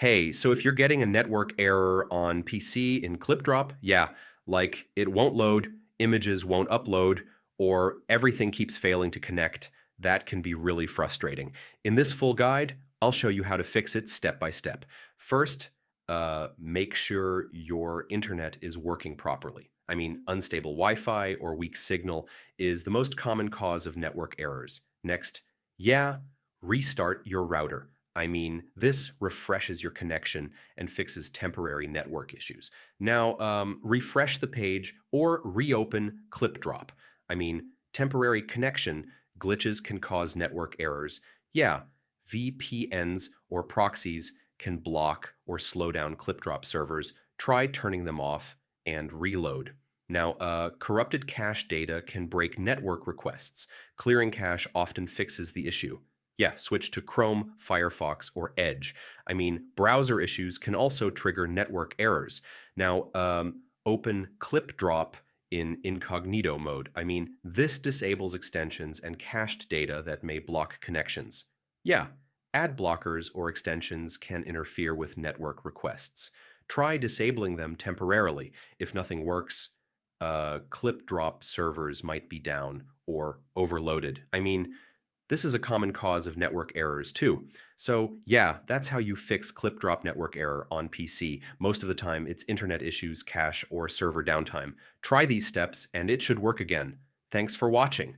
Hey, so if you're getting a network error on PC in Clipdrop, yeah, like it won't load, images won't upload, or everything keeps failing to connect, that can be really frustrating. In this full guide, I'll show you how to fix it step by step. First, make sure your internet is working properly. I mean, unstable Wi-Fi or weak signal is the most common cause of network errors. Next, yeah, restart your router. I mean, this refreshes your connection and fixes temporary network issues. Now, refresh the page or reopen Clipdrop. I mean, temporary connection glitches can cause network errors. Yeah, VPNs or proxies can block or slow down Clipdrop servers. Try turning them off and reload. Now, corrupted cache data can break network requests. Clearing cache often fixes the issue. Yeah, switch to Chrome, Firefox, or Edge. I mean, browser issues can also trigger network errors. Now, open Clipdrop in incognito mode. I mean, this disables extensions and cached data that may block connections. Yeah, ad blockers or extensions can interfere with network requests. Try disabling them temporarily. If nothing works, Clipdrop servers might be down or overloaded. I mean, this is a common cause of network errors too. So yeah, that's how you fix Clipdrop network error on PC. Most of the time, it's internet issues, cache, or server downtime. Try these steps and it should work again. Thanks for watching.